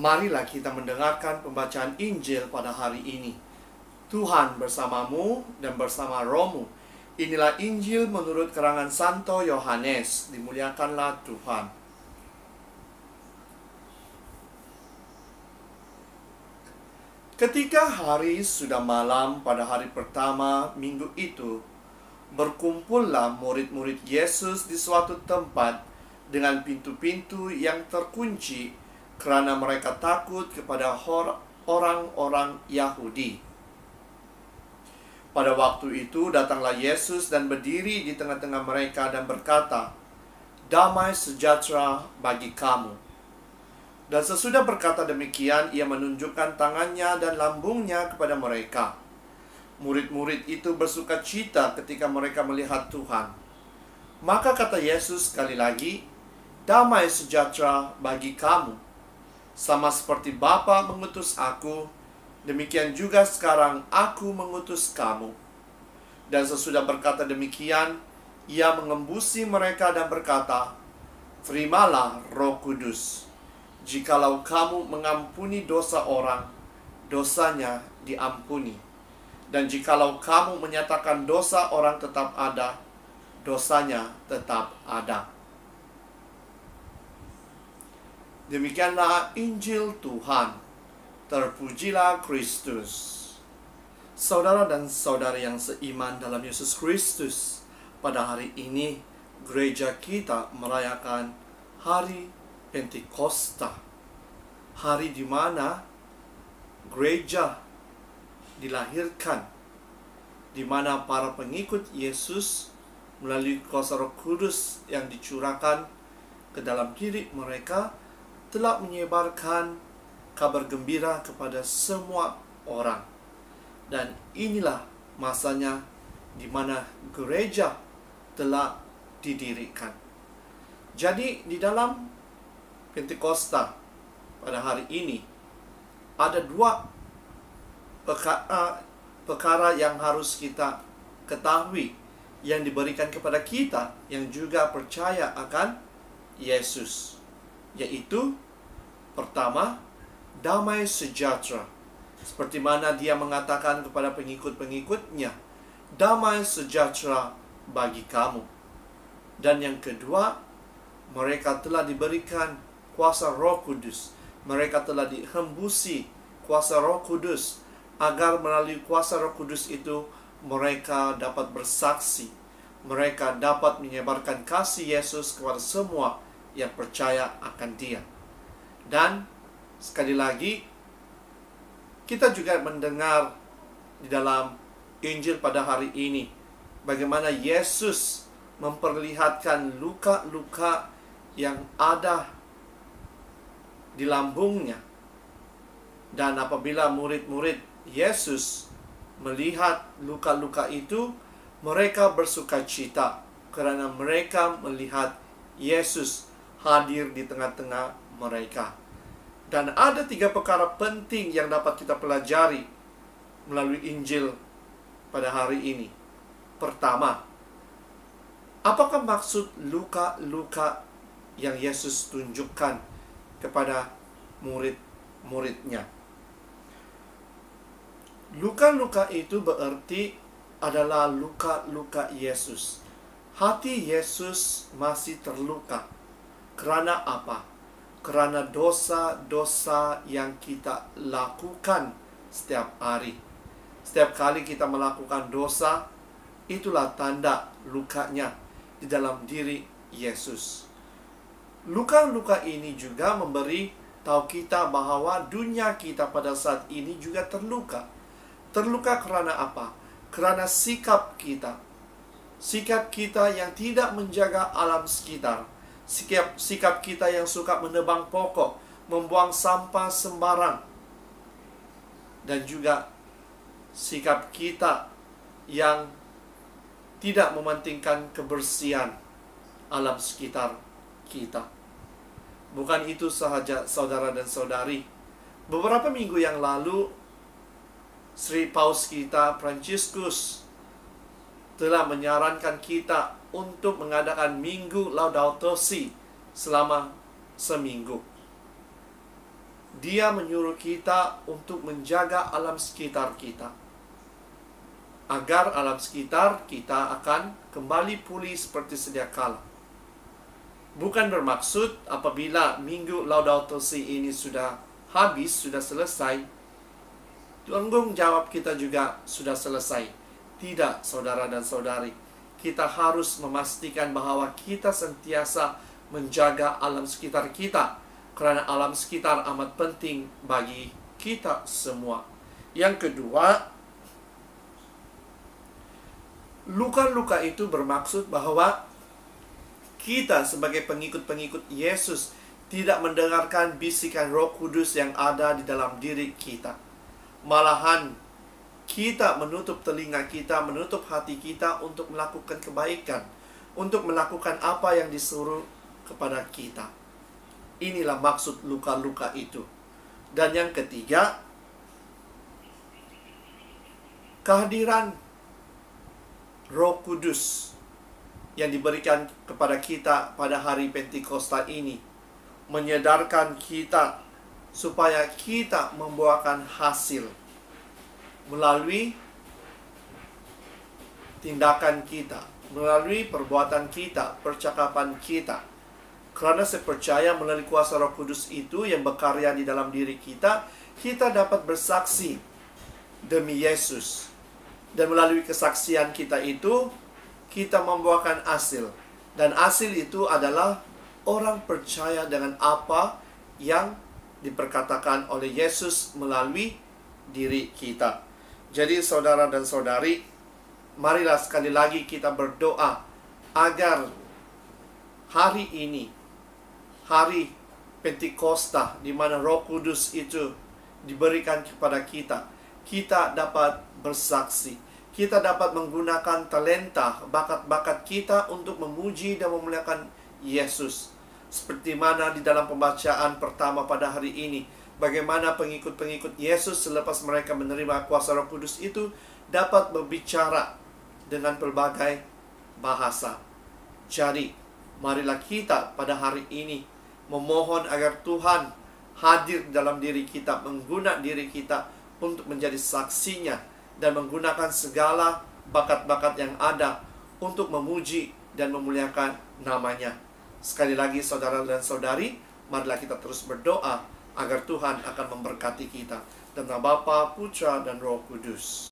Marilah kita mendengarkan pembacaan Injil pada hari ini. Tuhan bersamamu dan bersama rohmu. Inilah Injil menurut karangan Santo Yohanes. Dimuliakanlah Tuhan. Ketika hari sudah malam pada hari pertama minggu itu, berkumpullah murid-murid Yesus di suatu tempat dengan pintu-pintu yang terkunci karena mereka takut kepada orang-orang Yahudi. Pada waktu itu datanglah Yesus dan berdiri di tengah-tengah mereka dan berkata, "Damai sejahtera bagi kamu." Dan sesudah berkata demikian, ia menunjukkan tangannya dan lambungnya kepada mereka. Murid-murid itu bersukacita ketika mereka melihat Tuhan. Maka kata Yesus sekali lagi, "Damai sejahtera bagi kamu. Sama seperti Bapa mengutus aku, demikian juga sekarang aku mengutus kamu." Dan sesudah berkata demikian, ia mengembusi mereka dan berkata, "Terimalah Roh Kudus. Jikalau kamu mengampuni dosa orang, dosanya diampuni. Dan jikalau kamu menyatakan dosa orang tetap ada, dosanya tetap ada." Demikianlah Injil Tuhan. Terpujilah Kristus. Saudara dan saudari yang seiman dalam Yesus Kristus, pada hari ini gereja kita merayakan hari Pentakosta, hari di mana gereja dilahirkan, di mana para pengikut Yesus melalui kuasa Roh Kudus yang dicurahkan ke dalam diri mereka telah menyebarkan kabar gembira kepada semua orang. Dan inilah masanya di mana gereja telah didirikan. Jadi di dalam Pentakosta pada hari ini ada dua perkara yang harus kita ketahui yang diberikan kepada kita yang juga percaya akan Yesus, yaitu pertama, damai sejahtera. Seperti mana dia mengatakan kepada pengikut-pengikutnya, "Damai sejahtera bagi kamu." Dan yang kedua, mereka telah diberikan kuasa Roh Kudus. Mereka telah dihembusi kuasa Roh Kudus, agar melalui kuasa Roh Kudus itu mereka dapat bersaksi. Mereka dapat menyebarkan kasih Yesus kepada semua yang percaya akan Dia. Dan sekali lagi, kita juga mendengar di dalam Injil pada hari ini bagaimana Yesus memperlihatkan luka-luka yang ada di lambungnya. Dan apabila murid-murid Yesus melihat luka-luka itu, mereka bersukacita karena mereka melihat Yesus hadir di tengah-tengah mereka. Dan ada 3 perkara penting yang dapat kita pelajari melalui Injil pada hari ini. Pertama, apakah maksud luka-luka yang Yesus tunjukkan kepada murid-muridnya? Luka-luka itu berarti adalah luka-luka Yesus. Hati Yesus masih terluka. Kerana apa? Kerana dosa-dosa yang kita lakukan setiap hari. Setiap kali kita melakukan dosa, itulah tanda lukanya di dalam diri Yesus. Luka-luka ini juga memberi tahu kita bahwa dunia kita pada saat ini juga terluka. Terluka kerana apa? Kerana sikap kita. Sikap kita yang tidak menjaga alam sekitar. Sikap kita yang suka menebang pokok, membuang sampah sembarang. Dan juga sikap kita yang tidak mementingkan kebersihan alam sekitar kita. Bukan itu sahaja, saudara dan saudari. Beberapa minggu yang lalu, Sri Paus kita Fransiskus telah menyarankan kita untuk mengadakan Minggu Laudato Si selama seminggu. Dia menyuruh kita untuk menjaga alam sekitar kita, agar alam sekitar kita akan kembali pulih seperti sedia kala. Bukan bermaksud apabila minggu Laudato Si ini sudah habis, sudah selesai, tanggung jawab kita juga sudah selesai. Tidak, saudara dan saudari. Kita harus memastikan bahwa kita sentiasa menjaga alam sekitar kita, karena alam sekitar amat penting bagi kita semua. Yang kedua, luka-luka itu bermaksud bahwa kita sebagai pengikut-pengikut Yesus tidak mendengarkan bisikan Roh Kudus yang ada di dalam diri kita. Malahan kita menutup telinga kita, menutup hati kita untuk melakukan kebaikan, untuk melakukan apa yang disuruh kepada kita. Inilah maksud luka-luka itu. Dan yang ketiga, kehadiran Roh Kudus yang diberikan kepada kita pada hari Pentakosta ini menyadarkan kita supaya kita membuahkan hasil melalui tindakan kita, melalui perbuatan kita, percakapan kita. Karena saya percaya melalui kuasa Roh Kudus itu yang berkarya di dalam diri kita, kita dapat bersaksi demi Yesus. Dan melalui kesaksian kita itu, kita membuahkan hasil. Dan hasil itu adalah orang percaya dengan apa yang diperkatakan oleh Yesus melalui diri kita. Jadi saudara dan saudari, marilah sekali lagi kita berdoa agar hari ini, hari Pentakosta, di mana Roh Kudus itu diberikan kepada kita, kita dapat bersaksi. Kita dapat menggunakan talenta, bakat-bakat kita untuk memuji dan memuliakan Yesus. Seperti mana di dalam pembacaan pertama pada hari ini, bagaimana pengikut-pengikut Yesus selepas mereka menerima kuasa Roh Kudus itu dapat berbicara dengan pelbagai bahasa. Jadi, marilah kita pada hari ini memohon agar Tuhan hadir dalam diri kita, menggunakan diri kita untuk menjadi saksinya, dan menggunakan segala bakat-bakat yang ada untuk memuji dan memuliakan namanya. Sekali lagi saudara dan saudari, marilah kita terus berdoa agar Tuhan akan memberkati kita. Dan Bapa, Putra, dan Roh Kudus.